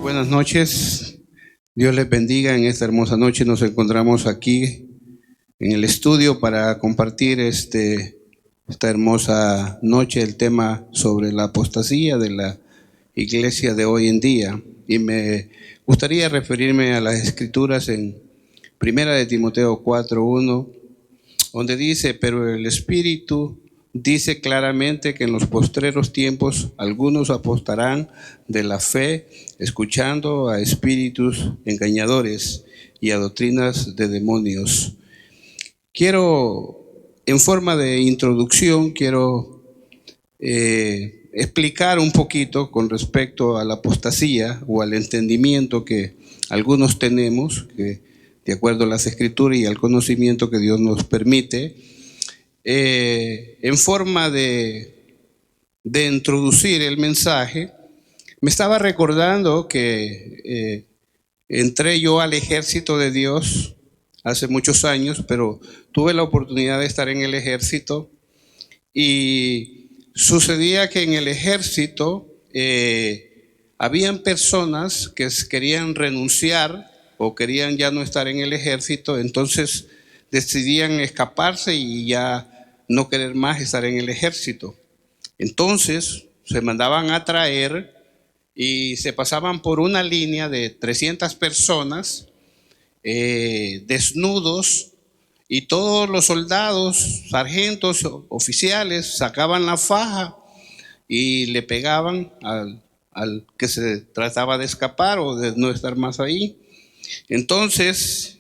Buenas noches, Dios les bendiga. En esta hermosa noche nos encontramos aquí en el estudio para compartir esta hermosa noche el tema sobre la apostasía de la iglesia de hoy en día. Y me gustaría referirme a las escrituras en Primera de Timoteo 4:1, donde dice: pero el Espíritu dice claramente que en los postreros tiempos algunos apostarán de la fe, escuchando a espíritus engañadores y a doctrinas de demonios. En forma de introducción, quiero explicar un poquito con respecto a la apostasía o al entendimiento que algunos tenemos, que de acuerdo a las escrituras y al conocimiento que Dios nos permite, en forma de introducir el mensaje. Me estaba recordando que entré yo al ejército de Dios hace muchos años, pero tuve la oportunidad de estar en el ejército y sucedía que en el ejército habían personas que querían renunciar o querían ya no estar en el ejército, entonces decidían escaparse y ya no querer más estar en el ejército. Entonces se mandaban a traer y se pasaban por una línea de 300 personas desnudos, y todos los soldados, sargentos, oficiales sacaban la faja y le pegaban al que se trataba de escapar o de no estar más ahí. Entonces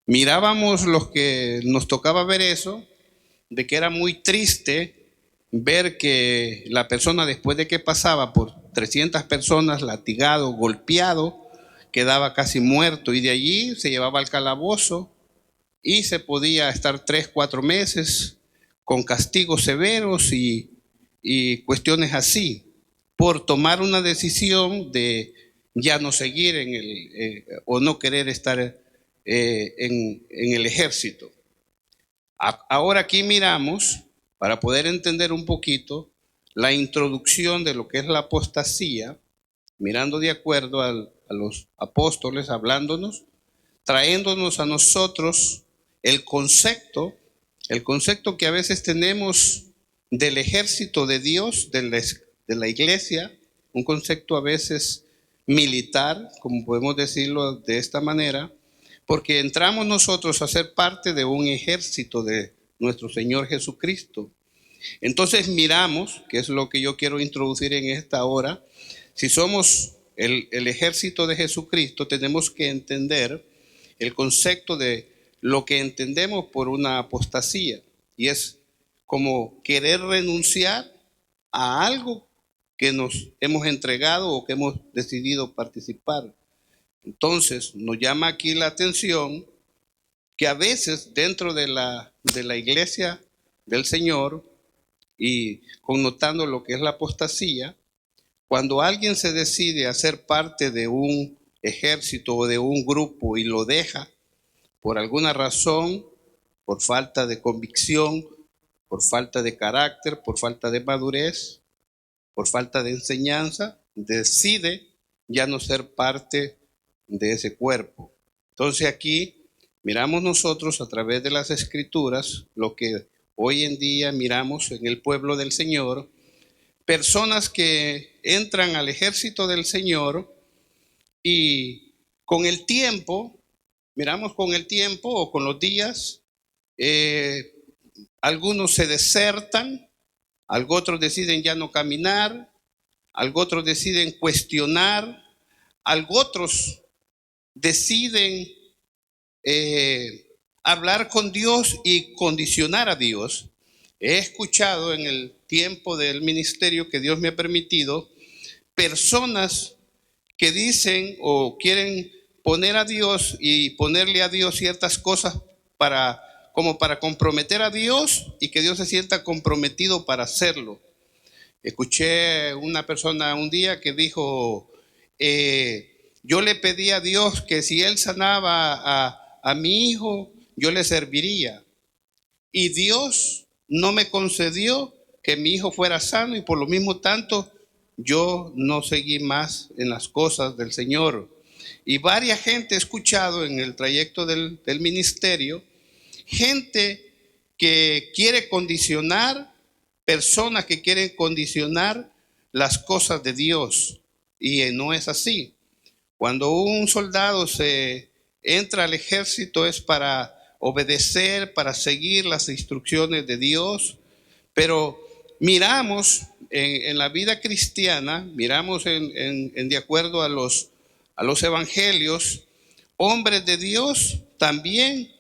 mirábamos los que nos tocaba ver eso, de que era muy triste ver que la persona, después de que pasaba por 300 personas, latigado, golpeado, quedaba casi muerto, y de allí se llevaba al calabozo y se podía estar 3-4 meses con castigos severos y cuestiones así, por tomar una decisión de ya no seguir o no querer estar en el ejército. Ahora aquí miramos, para poder entender un poquito, la introducción de lo que es la apostasía, mirando de acuerdo a los apóstoles, hablándonos, trayéndonos a nosotros el concepto que a veces tenemos del ejército de Dios, de la iglesia, un concepto a veces militar, como podemos decirlo de esta manera, porque entramos nosotros a ser parte de un ejército de nuestro Señor Jesucristo. Entonces miramos, que es lo que yo quiero introducir en esta hora, si somos el ejército de Jesucristo, tenemos que entender el concepto de lo que entendemos por una apostasía, y es como querer renunciar a algo que nos hemos entregado o que hemos decidido participar. Entonces nos llama aquí la atención que a veces dentro de la iglesia del Señor, y connotando lo que es la apostasía, cuando alguien se decide a ser parte de un ejército o de un grupo y lo deja por alguna razón, por falta de convicción, por falta de carácter, por falta de madurez, por falta de enseñanza, decide ya no ser parte de ese cuerpo. Entonces aquí miramos nosotros a través de las escrituras lo que hoy en día miramos en el pueblo del Señor, personas que entran al ejército del Señor y con el tiempo, miramos con el tiempo o con los días, algunos se desertan, algunos otros deciden ya no caminar, algunos otros deciden cuestionar, algunos otros deciden hablar con Dios y condicionar a Dios. He escuchado en el tiempo del ministerio que Dios me ha permitido personas que dicen o quieren poner a Dios y ponerle a Dios ciertas cosas como para comprometer a Dios y que Dios se sienta comprometido para hacerlo. Escuché una persona un día que dijo, yo le pedí a Dios que si Él sanaba a mi hijo, yo le serviría. Y Dios no me concedió que mi hijo fuera sano, y por lo mismo tanto yo no seguí más en las cosas del Señor. Y varias gente he escuchado en el trayecto del ministerio, gente que quiere condicionar, personas que quieren condicionar las cosas de Dios. Y no es así. Cuando un soldado se entra al ejército es para obedecer, para seguir las instrucciones de Dios, pero miramos en la vida cristiana, miramos de acuerdo a los evangelios, hombres de Dios también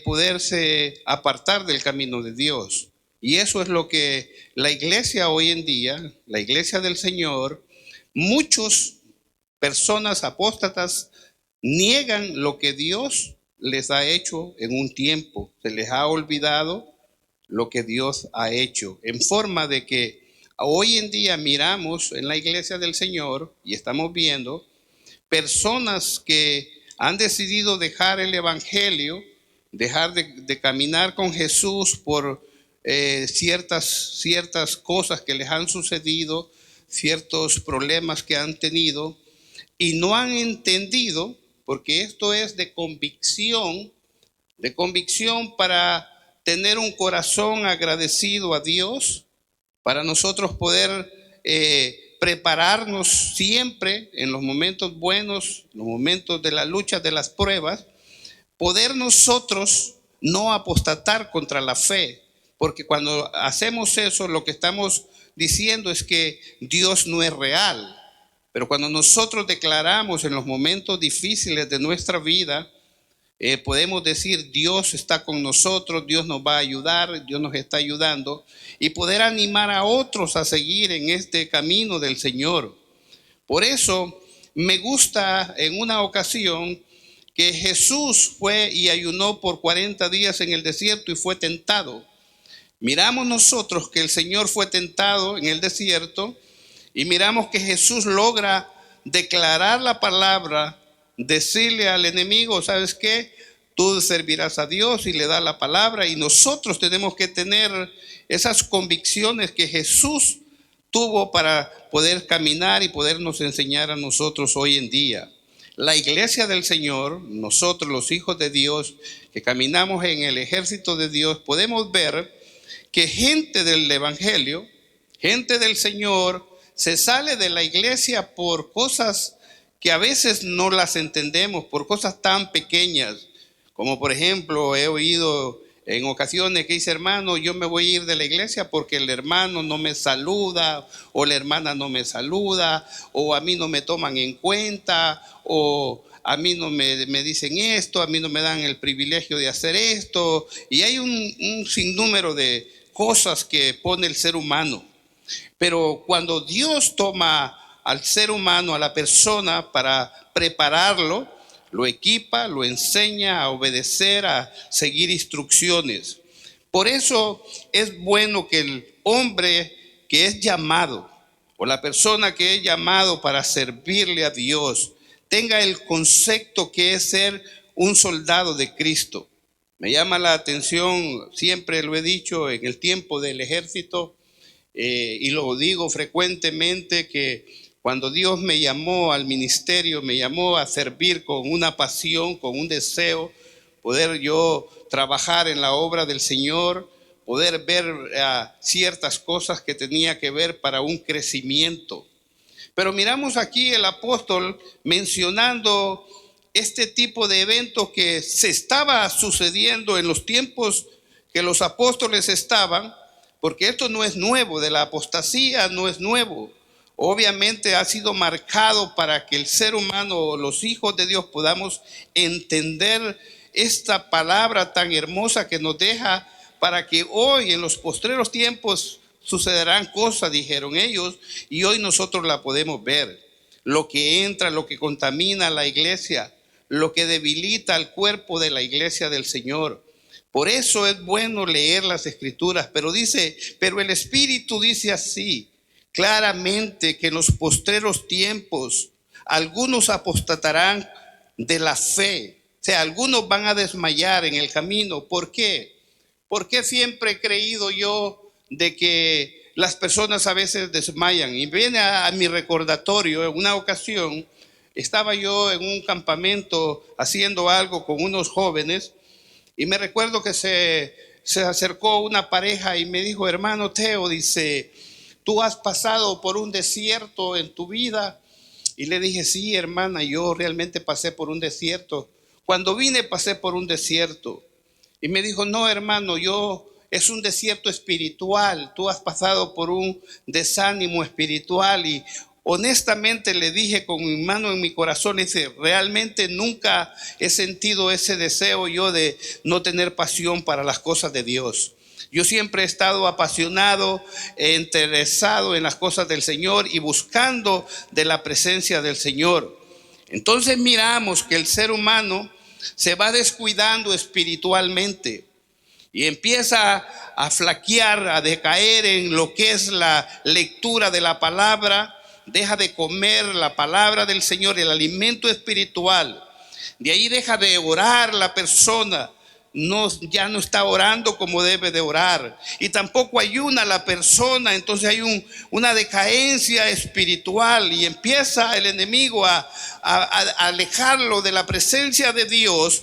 poderse apartar del camino de Dios. Y eso es lo que la iglesia hoy en día, la iglesia del Señor, muchos personas apóstatas niegan lo que Dios les ha hecho en un tiempo. Se les ha olvidado lo que Dios ha hecho. En forma de que hoy en día miramos en la iglesia del Señor y estamos viendo personas que han decidido dejar el evangelio, dejar de caminar con Jesús por ciertas cosas que les han sucedido, ciertos problemas que han tenido y no han entendido, porque esto es de convicción para tener un corazón agradecido a Dios, para nosotros poder prepararnos siempre en los momentos buenos, en los momentos de la lucha, de las pruebas, poder nosotros no apostatar contra la fe, porque cuando hacemos eso lo que estamos diciendo es que Dios no es real. Pero cuando nosotros declaramos en los momentos difíciles de nuestra vida, podemos decir Dios está con nosotros, Dios nos va a ayudar, Dios nos está ayudando, y poder animar a otros a seguir en este camino del Señor. Por eso me gusta en una ocasión que Jesús fue y ayunó por 40 días en el desierto y fue tentado. Miramos nosotros que el Señor fue tentado en el desierto y miramos que Jesús logra declarar la palabra, decirle al enemigo, ¿sabes qué? Tú servirás a Dios y le da la palabra, y nosotros tenemos que tener esas convicciones que Jesús tuvo para poder caminar y podernos enseñar a nosotros hoy en día. La iglesia del Señor, nosotros los hijos de Dios que caminamos en el ejército de Dios, podemos ver que gente del evangelio, gente del Señor, se sale de la iglesia por cosas que a veces no las entendemos, por cosas tan pequeñas, como por ejemplo he oído en ocasiones que dice, hermano, yo me voy a ir de la iglesia porque el hermano no me saluda, o la hermana no me saluda, o a mí no me toman en cuenta, o a mí no me dicen esto, a mí no me dan el privilegio de hacer esto, y hay un sinnúmero de cosas que pone el ser humano. Pero cuando Dios toma al ser humano, a la persona, para prepararlo, lo equipa, lo enseña a obedecer, a seguir instrucciones. Por eso es bueno que el hombre que es llamado, o la persona que es llamado para servirle a Dios, tenga el concepto que es ser un soldado de Cristo. Me llama la atención, siempre lo he dicho, en el tiempo del ejército, y lo digo frecuentemente, que cuando Dios me llamó al ministerio, me llamó a servir con una pasión, con un deseo, poder yo trabajar en la obra del Señor, poder ver ciertas cosas que tenía que ver para un crecimiento. Pero miramos aquí el apóstol mencionando este tipo de evento que se estaba sucediendo en los tiempos que los apóstoles estaban, porque esto no es nuevo, de la apostasía no es nuevo. Obviamente ha sido marcado para que el ser humano, los hijos de Dios, podamos entender esta palabra tan hermosa que nos deja para que hoy en los postreros tiempos sucederán cosas, dijeron ellos, y hoy nosotros la podemos ver. Lo que entra, lo que contamina a la iglesia, lo que debilita al cuerpo de la iglesia del Señor. Por eso es bueno leer las escrituras, pero el Espíritu dice así, claramente, que en los postreros tiempos algunos apostatarán de la fe. O sea, algunos van a desmayar en el camino. ¿Por qué? Porque siempre he creído yo de que las personas a veces desmayan. Y viene a mi recordatorio, en una ocasión estaba yo en un campamento haciendo algo con unos jóvenes y me recuerdo que se acercó una pareja y me dijo: hermano Teo, dice, ¿tú has pasado por un desierto en tu vida? Y le dije: sí, hermana, yo realmente pasé por un desierto. Cuando vine pasé por un desierto. Y me dijo: no, hermano, es un desierto espiritual. Tú has pasado por un desánimo espiritual. Y honestamente le dije con mi mano en mi corazón, dice, realmente nunca he sentido ese deseo yo de no tener pasión para las cosas de Dios. Yo siempre he estado apasionado, interesado en las cosas del Señor y buscando de la presencia del Señor. Entonces miramos que el ser humano se va descuidando espiritualmente y empieza a flaquear, a decaer en lo que es la lectura de la palabra. Deja de comer la palabra del Señor, el alimento espiritual. De ahí deja de orar la persona. Ya no está orando como debe de orar. Y tampoco ayuna la persona. Entonces hay una decadencia espiritual. Y empieza el enemigo a alejarlo de la presencia de Dios.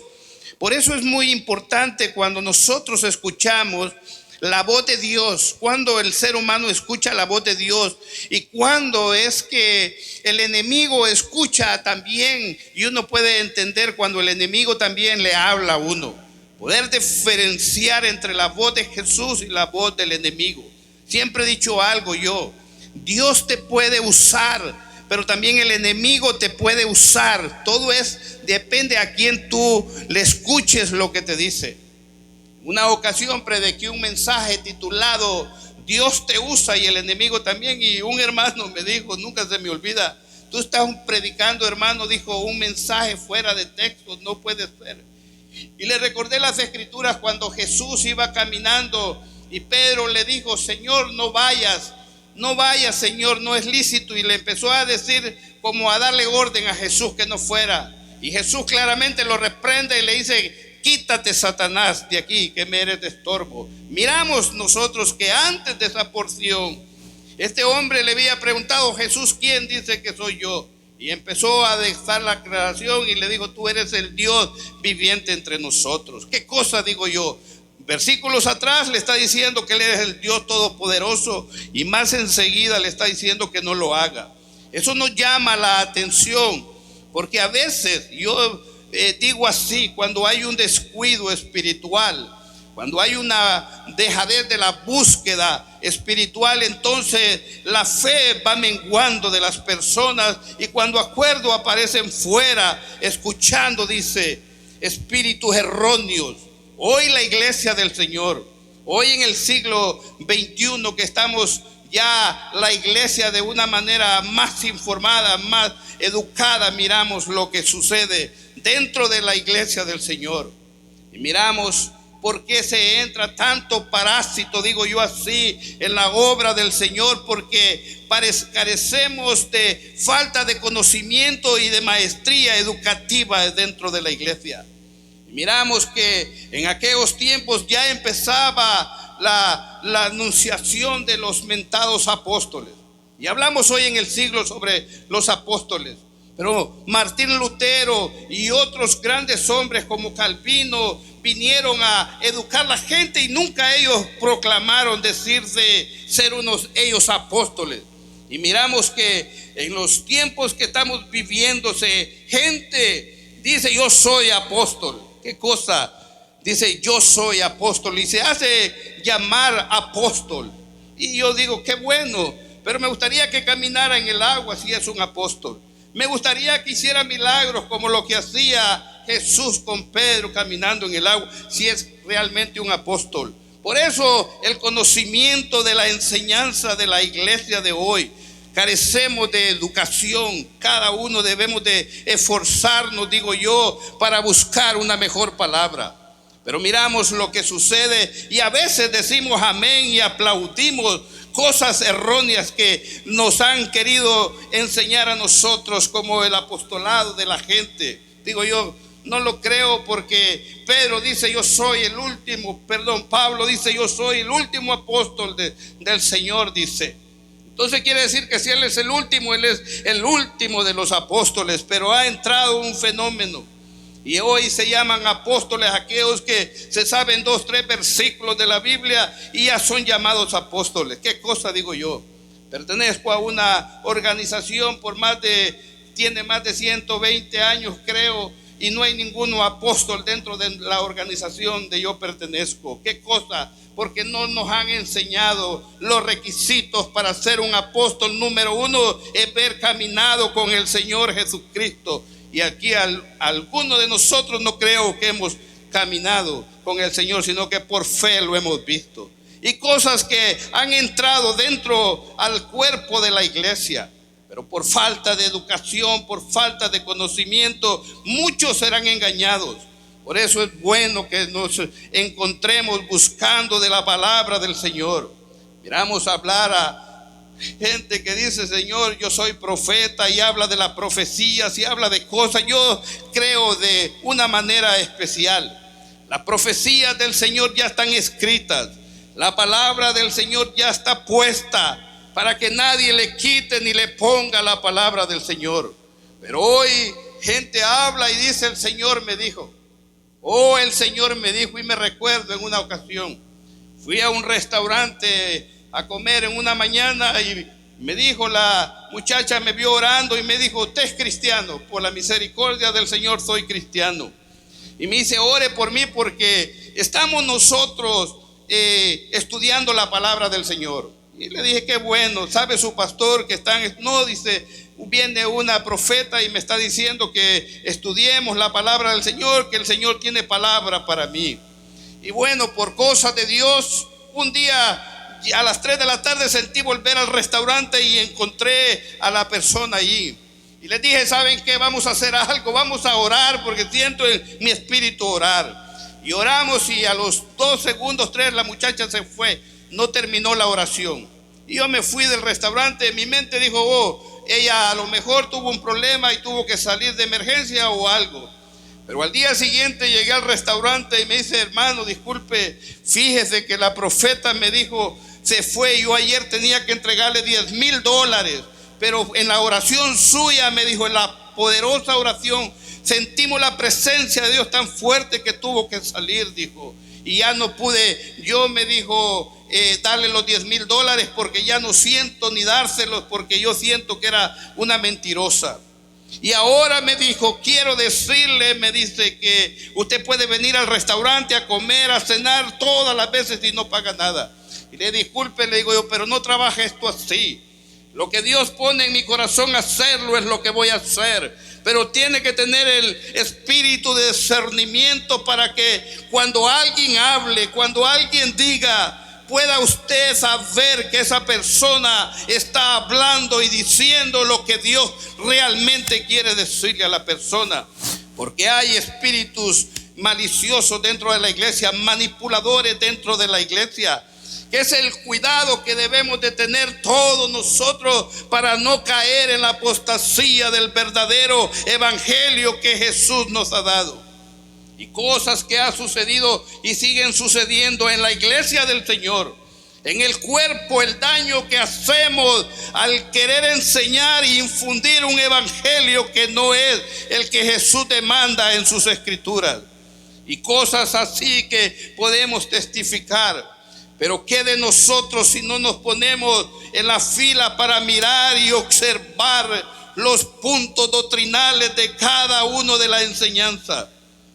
Por eso es muy importante cuando nosotros escuchamos la voz de Dios, cuando el ser humano escucha la voz de Dios y cuando es que el enemigo escucha también, y uno puede entender cuando el enemigo también le habla a uno. Poder diferenciar entre la voz de Jesús y la voz del enemigo. Siempre he dicho algo yo: Dios te puede usar, pero también el enemigo te puede usar. Todo depende a quién tú le escuches lo que te dice. Una ocasión prediqué un mensaje titulado Dios te usa y el enemigo también, y un hermano me dijo, nunca se me olvida, tú estás predicando, hermano, dijo, un mensaje fuera de texto, no puede ser. Y le recordé las escrituras cuando Jesús iba caminando y Pedro le dijo: Señor, no vayas, Señor, no es lícito. Y le empezó a decir, como a darle orden a Jesús que no fuera. Y Jesús claramente lo reprende y le dice: quítate, Satanás, de aquí, que me eres de estorbo. Miramos nosotros que antes de esa porción, este hombre le había preguntado: Jesús, ¿quién dice que soy yo? Y empezó a dejar la aclaración y le dijo: tú eres el Dios viviente entre nosotros. ¿Qué cosa digo yo? Versículos atrás le está diciendo que él es el Dios todopoderoso y más enseguida le está diciendo que no lo haga. Eso nos llama la atención, porque a veces yo digo así, cuando hay un descuido espiritual, cuando hay una dejadez de la búsqueda espiritual, entonces la fe va menguando de las personas y cuando acuerdo aparecen fuera escuchando, dice, espíritus erróneos. Hoy la iglesia del Señor, hoy en el siglo XXI que estamos ya la iglesia de una manera más informada, más educada, miramos lo que sucede dentro de la iglesia del Señor y miramos por qué se entra tanto parásito, digo yo así, en la obra del Señor, porque carecemos de falta de conocimiento y de maestría educativa dentro de la iglesia. Miramos que en aquellos tiempos ya empezaba la anunciación de los mentados apóstoles. Y hablamos hoy en el siglo sobre los apóstoles. Pero Martín Lutero y otros grandes hombres como Calvino vinieron a educar a la gente y nunca ellos proclamaron decirse ser ellos apóstoles. Y miramos que en los tiempos que estamos viviendo, gente dice: yo soy apóstol. ¿Qué cosa? Dice: yo soy apóstol y se hace llamar apóstol. Y yo digo: qué bueno, pero me gustaría que caminara en el agua si es un apóstol. Me gustaría que hiciera milagros como lo que hacía Jesús con Pedro caminando en el agua, si es realmente un apóstol. Por eso el conocimiento de la enseñanza de la iglesia de hoy, carecemos de educación. Cada uno debemos de esforzarnos, digo yo, para buscar una mejor palabra. Pero miramos lo que sucede y a veces decimos amén y aplaudimos cosas erróneas que nos han querido enseñar a nosotros como el apostolado de la gente. Digo yo, No lo creo porque Pablo dice yo soy el último apóstol del Señor, dice. Entonces quiere decir que si Él es el último, Él es el último de los apóstoles. Pero ha entrado un fenómeno y hoy se llaman apóstoles aquellos que se saben 2, 3 versículos de la Biblia y ya son llamados apóstoles. ¿Qué cosa digo yo? Pertenezco a una organización tiene más de 120 años, creo, y no hay ninguno apóstol dentro de la organización de yo pertenezco. ¿Qué cosa? Porque no nos han enseñado los requisitos para ser un apóstol. Número 1 es haber caminado con el Señor Jesucristo. Y aquí algunos de nosotros no creo que hemos caminado con el Señor, sino que por fe lo hemos visto. Y cosas que han entrado dentro al cuerpo de la iglesia, pero por falta de educación, por falta de conocimiento, muchos serán engañados. Por eso es bueno que nos encontremos buscando de la palabra del Señor. Miramos hablar a gente que dice: Señor, yo soy profeta, y habla de las profecías y habla de cosas. Yo creo de una manera especial. Las profecías del Señor ya están escritas. La palabra del Señor ya está puesta para que nadie le quite ni le ponga la palabra del Señor. Pero hoy gente habla y dice: el Señor me dijo. Oh, el Señor me dijo. Y me recuerdo en una ocasión, fui a un restaurante a comer en una mañana y me dijo la muchacha, me vio orando y me dijo: usted es cristiano. Por la misericordia del Señor soy cristiano. Y me dice: ore por mí porque estamos nosotros estudiando la palabra del Señor. Y le dije: qué bueno. ¿Sabe su pastor que están? No, dice, viene una profeta y me está diciendo que estudiemos la palabra del Señor, que el Señor tiene palabra para mí. Y bueno, por cosas de Dios, un día a las 3 de la tarde sentí volver al restaurante y encontré a la persona allí. Y les dije: ¿saben qué? Vamos a hacer algo, vamos a orar, porque siento en mi espíritu orar. Y oramos, y a los 2 segundos, 3, la muchacha se fue, no terminó la oración. Y yo me fui del restaurante. En mi mente dijo: oh, ella a lo mejor tuvo un problema y tuvo que salir de emergencia o algo. Pero al día siguiente llegué al restaurante y me dice: hermano, disculpe, fíjese que la profeta me dijo, se fue. Yo ayer tenía que entregarle $10,000, pero en la oración suya, me dijo, en la poderosa oración, sentimos la presencia de Dios tan fuerte que tuvo que salir, dijo. Y ya no pude, yo, me dijo, darle los $10,000 porque ya no siento ni dárselos, porque yo siento que era una mentirosa. Y ahora me dijo: quiero decirle, me dice, que usted puede venir al restaurante a comer, a cenar todas las veces y no paga nada. Y le disculpe, le digo yo, pero no trabaja esto así. Lo que Dios pone en mi corazón hacerlo es lo que voy a hacer. Pero tiene que tener el espíritu de discernimiento para que cuando alguien hable, cuando alguien diga, pueda usted saber que esa persona está hablando y diciendo lo que Dios realmente quiere decirle a la persona. Porque hay espíritus maliciosos dentro de la iglesia, manipuladores dentro de la iglesia, que es el cuidado que debemos de tener todos nosotros para no caer en la apostasía del verdadero evangelio que Jesús nos ha dado. Y cosas que han sucedido y siguen sucediendo en la iglesia del Señor, en el cuerpo, el daño que hacemos al querer enseñar e infundir un evangelio que no es el que Jesús demanda en sus escrituras. Y cosas así que podemos testificar. Pero ¿qué de nosotros si no nos ponemos en la fila para mirar y observar los puntos doctrinales de cada uno de la enseñanza?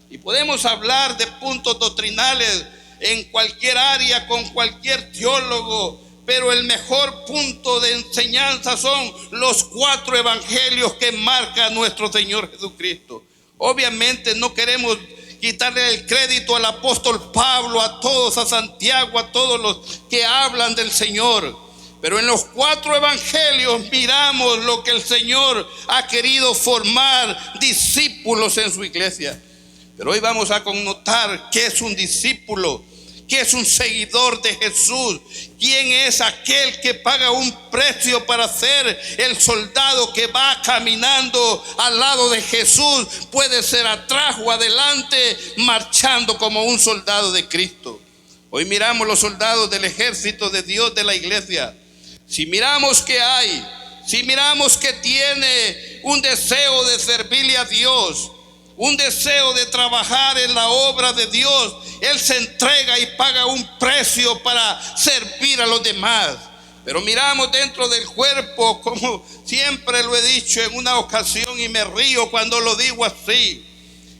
Y podemos hablar de puntos doctrinales en cualquier área, con cualquier teólogo, pero el mejor punto de enseñanza son los 4 evangelios que marca nuestro Señor Jesucristo. Obviamente no queremos quitarle el crédito al apóstol Pablo, a todos, a Santiago, a todos los que hablan del Señor. Pero en los 4 evangelios miramos lo que el Señor ha querido formar discípulos en su iglesia. Pero hoy vamos a connotar qué es un discípulo, que es un seguidor de Jesús. ¿Quién es aquel que paga un precio para ser el soldado que va caminando al lado de Jesús? Puede ser atrás o adelante, marchando como un soldado de Cristo. Hoy miramos los soldados del ejército de Dios de la iglesia. Si miramos que hay, si miramos que tiene un deseo de servirle a Dios, un deseo de trabajar en la obra de Dios, él se entrega y paga un precio para servir a los demás. Pero miramos dentro del cuerpo, como siempre lo he dicho en una ocasión, y me río cuando lo digo así.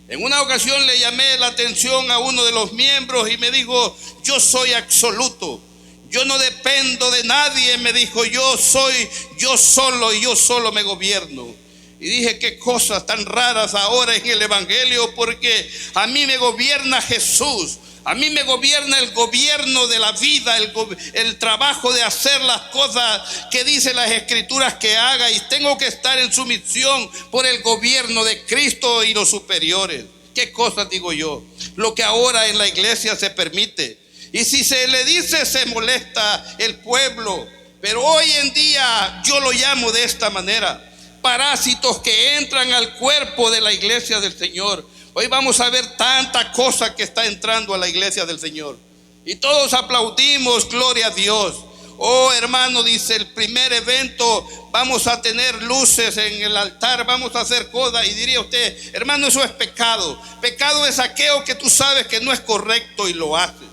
En una ocasión le llamé la atención a uno de los miembros y me dijo: yo soy absoluto, yo no dependo de nadie. Me dijo: yo soy yo solo y yo solo me gobierno. Y dije: qué cosas tan raras ahora en el evangelio, porque a mí me gobierna Jesús. A mí me gobierna el gobierno de la vida, el trabajo de hacer las cosas que dicen las escrituras que haga, y tengo que estar en sumisión por el gobierno de Cristo y los superiores. ¿Qué cosas digo yo? Lo que ahora en la iglesia se permite. Y si se le dice, se molesta el pueblo. Pero hoy en día yo lo llamo de esta manera: parásitos que entran al cuerpo de la iglesia del Señor. Hoy vamos a ver tanta cosa que está entrando a la iglesia del Señor. Y todos aplaudimos, gloria a Dios. Oh, hermano, dice, el primer evento vamos a tener luces en el altar, vamos a hacer cosas. Y diría usted: hermano, eso es pecado. Pecado es aquello que tú sabes que no es correcto y lo haces.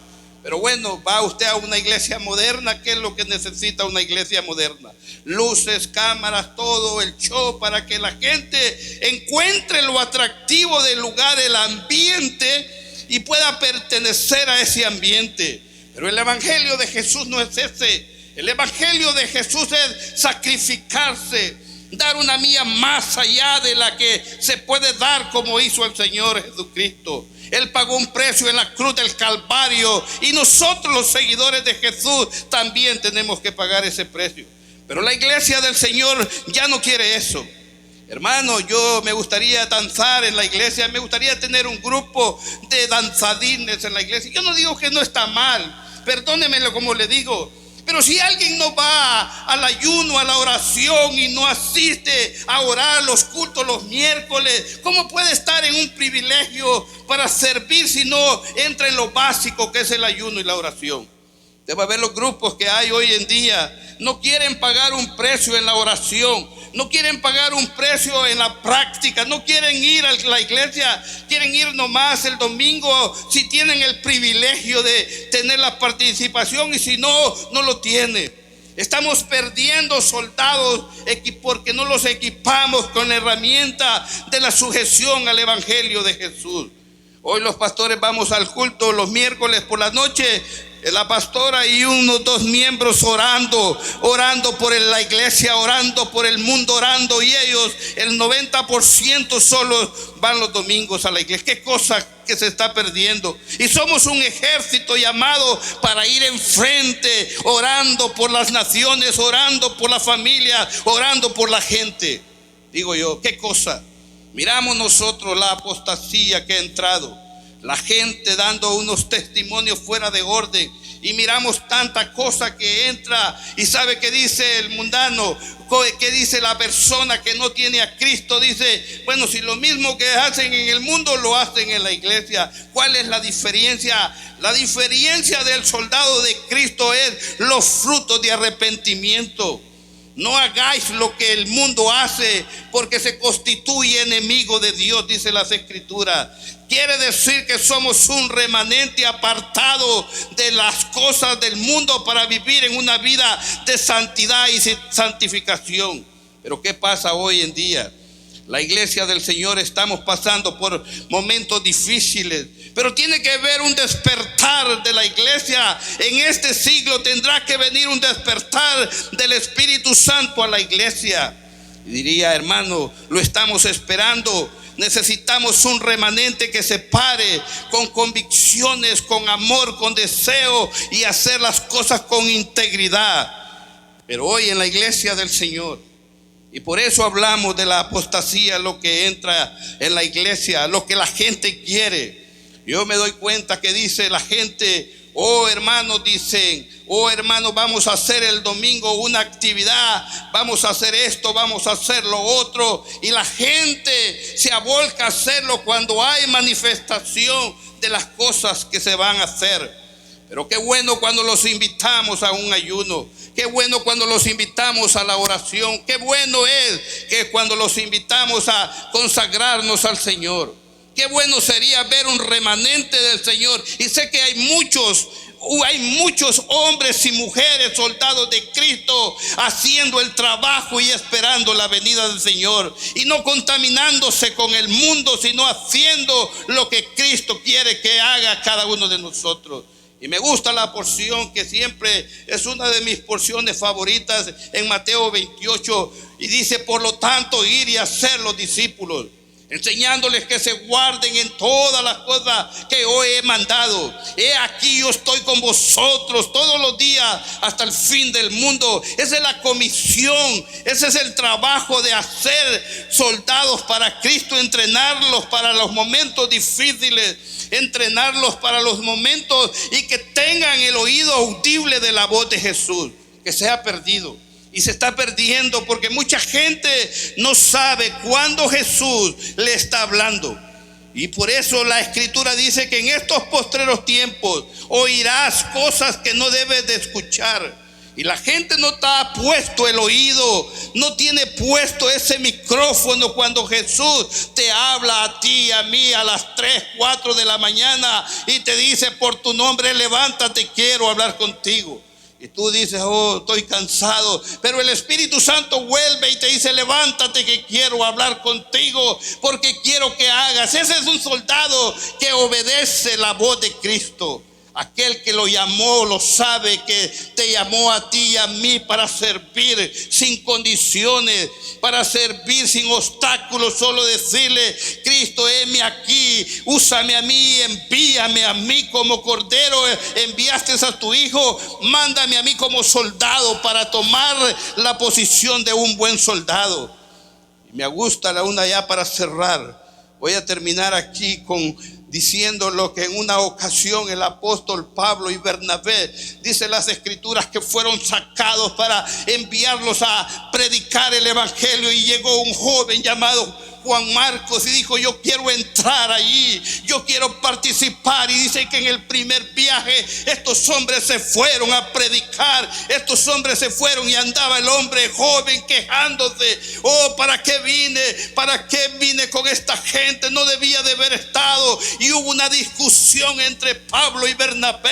Pero bueno, va usted a una iglesia moderna. ¿Qué es lo que necesita una iglesia moderna? Luces, cámaras, todo el show para que la gente encuentre lo atractivo del lugar, el ambiente, y pueda pertenecer a ese ambiente. Pero el evangelio de Jesús no es ese. El evangelio de Jesús es sacrificarse, dar una milla más allá de la que se puede dar, como hizo el Señor Jesucristo. Él pagó un precio en la cruz del Calvario, y nosotros, los seguidores de Jesús, también tenemos que pagar ese precio. Pero la iglesia del Señor ya no quiere eso. Hermano, yo me gustaría danzar en la iglesia, me gustaría tener un grupo de danzadines en la iglesia. Yo no digo que no está mal, perdónemelo como le digo. Pero si alguien no va al ayuno, a la oración, y no asiste a orar los cultos los miércoles, ¿cómo puede estar en un privilegio para servir si no entra en lo básico que es el ayuno y la oración? Debe ver los grupos que hay hoy en día. No quieren pagar un precio en la oración, no quieren pagar un precio en la práctica, no quieren ir a la iglesia, quieren ir nomás el domingo si tienen el privilegio de tener la participación, y si no, no lo tienen. Estamos perdiendo soldados porque no los equipamos con la herramienta de la sujeción al evangelio de Jesús. Hoy los pastores vamos al culto los miércoles por la noche, la pastora y unos 2 miembros orando por la iglesia, orando por el mundo, orando, y ellos, el 90% solo van los domingos a la iglesia. Qué cosa que se está perdiendo. Y somos un ejército llamado para ir enfrente, orando por las naciones, orando por la familia, orando por la gente. Digo yo, qué cosa. Miramos nosotros la apostasía que ha entrado, la gente dando unos testimonios fuera de orden, y miramos tanta cosa que entra. Y sabe qué dice el mundano, qué dice la persona que no tiene a Cristo. Dice: bueno, si lo mismo que hacen en el mundo lo hacen en la iglesia. ¿Cuál es la diferencia? La diferencia del soldado de Cristo es los frutos de arrepentimiento. No hagáis lo que el mundo hace, porque se constituye enemigo de Dios, dice las escrituras. Quiere decir que somos un remanente apartado de las cosas del mundo para vivir en una vida de santidad y santificación. Pero ¿qué pasa hoy en día? La iglesia del Señor estamos pasando por momentos difíciles, pero tiene que haber un despertar de la iglesia. En este siglo tendrá que venir un despertar del Espíritu Santo a la iglesia. Y diría: hermano, lo estamos esperando. Necesitamos un remanente que se pare con convicciones, con amor, con deseo, y hacer las cosas con integridad. Pero hoy en la iglesia del Señor, y por eso hablamos de la apostasía, lo que entra en la iglesia, lo que la gente quiere. Yo me doy cuenta que dice la gente: oh hermanos, dicen, oh hermanos, vamos a hacer el domingo una actividad, vamos a hacer esto, vamos a hacer lo otro, y la gente se avolca a hacerlo cuando hay manifestación de las cosas que se van a hacer. Pero qué bueno cuando los invitamos a un ayuno, qué bueno cuando los invitamos a la oración, qué bueno es que cuando los invitamos a consagrarnos al Señor. Qué bueno sería ver un remanente del Señor. Y sé que hay muchos hombres y mujeres, soldados de Cristo, haciendo el trabajo y esperando la venida del Señor, y no contaminándose con el mundo, sino haciendo lo que Cristo quiere que haga cada uno de nosotros. Y me gusta la porción que siempre es una de mis porciones favoritas en Mateo 28, y dice: por lo tanto, ir y hacer los discípulos, enseñándoles que se guarden en todas las cosas que hoy he mandado. He aquí, yo estoy con vosotros todos los días hasta el fin del mundo. Esa es la comisión, ese es el trabajo de hacer soldados para Cristo, entrenarlos para los momentos difíciles, entrenarlos para los momentos, y que tengan el oído audible de la voz de Jesús, que se ha perdido. Y se está perdiendo porque mucha gente no sabe cuándo Jesús le está hablando. Y por eso la Escritura dice que en estos postreros tiempos oirás cosas que no debes de escuchar. Y la gente no está puesto el oído, no tiene puesto ese micrófono cuando Jesús te habla a ti y a mí a las 3, 4 de la mañana y te dice: por tu nombre, levántate, quiero hablar contigo. Y tú dices: oh, estoy cansado. Pero el Espíritu Santo vuelve y te dice: levántate, que quiero hablar contigo, porque quiero que hagas. Ese es un soldado que obedece la voz de Cristo. Aquel que lo llamó lo sabe, que te llamó a ti y a mí para servir sin condiciones, para servir sin obstáculos. Solo decirle: Cristo, heme aquí, úsame a mí, envíame a mí como cordero. Enviaste a tu Hijo, mándame a mí como soldado para tomar la posición de un buen soldado. Y me gusta la una ya para cerrar. Voy a terminar aquí diciendo lo que en una ocasión el apóstol Pablo y Bernabé, dice las Escrituras, que fueron sacados para enviarlos a predicar el evangelio, y llegó un joven llamado Juan Marcos y dijo: yo quiero entrar allí, yo quiero participar. Y dice que en el primer viaje estos hombres se fueron a predicar, estos hombres se fueron, y andaba el hombre joven quejándose: oh, ¿para qué vine? ¿Para qué vine con esta gente? No debía de haber estado. Y hubo una discusión entre Pablo y Bernabé,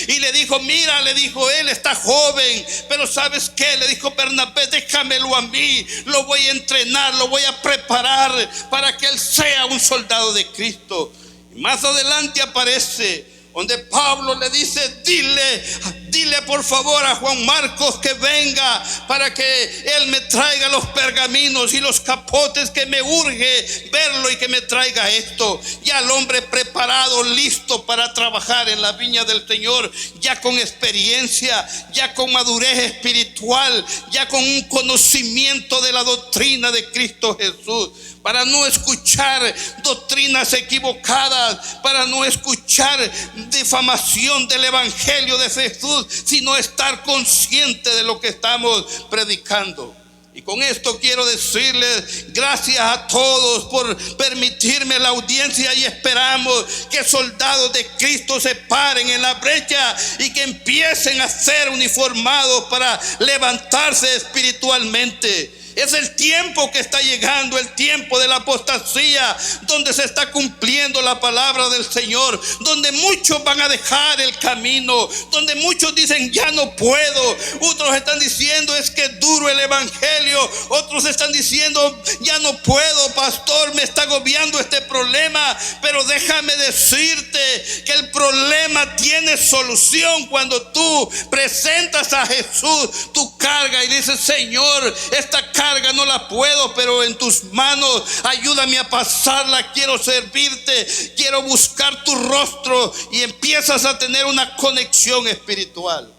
y le dijo: mira, le dijo, él está joven, pero ¿sabes qué? Le dijo Bernabé: déjamelo a mí, lo voy a entrenar, lo voy a preparar para que él sea un soldado de Cristo. Y más adelante aparece donde Pablo le dice: dile por favor a Juan Marcos que venga para que él me traiga los pergaminos y los capotes, que me urge verlo, y que me traiga esto. Ya el hombre preparado, listo para trabajar en la viña del Señor, ya con experiencia, ya con madurez espiritual, ya con un conocimiento de la doctrina de Cristo Jesús, para no escuchar doctrinas equivocadas, para no escuchar difamación del evangelio de Jesús, sino estar consciente de lo que estamos predicando. Y con esto quiero decirles gracias a todos por permitirme la audiencia, y esperamos que soldados de Cristo se paren en la brecha y que empiecen a ser uniformados para levantarse espiritualmente. Es el tiempo que está llegando, el tiempo de la apostasía, donde se está cumpliendo la palabra del Señor, donde muchos van a dejar el camino, donde muchos dicen: ya no puedo. Otros están diciendo: es que es duro el evangelio. Otros están diciendo: ya no puedo, pastor, me está agobiando este problema. Pero déjame decirte que el problema tiene solución cuando tú presentas a Jesús tu carga y dices: Señor, esta carga no la puedo, pero en tus manos ayúdame a pasarla. Quiero servirte, quiero buscar tu rostro, y empiezas a tener una conexión espiritual.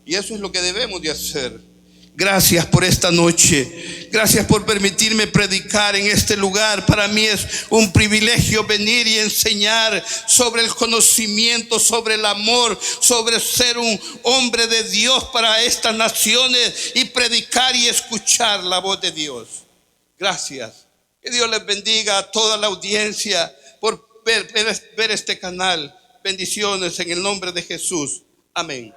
Y eso es lo que debemos de hacer. Gracias por esta noche. Gracias por permitirme predicar en este lugar. Para mí es un privilegio venir y enseñar sobre el conocimiento, sobre el amor, sobre ser un hombre de Dios para estas naciones y predicar y escuchar la voz de Dios. Gracias. Que Dios les bendiga a toda la audiencia por ver este canal. Bendiciones en el nombre de Jesús. Amén.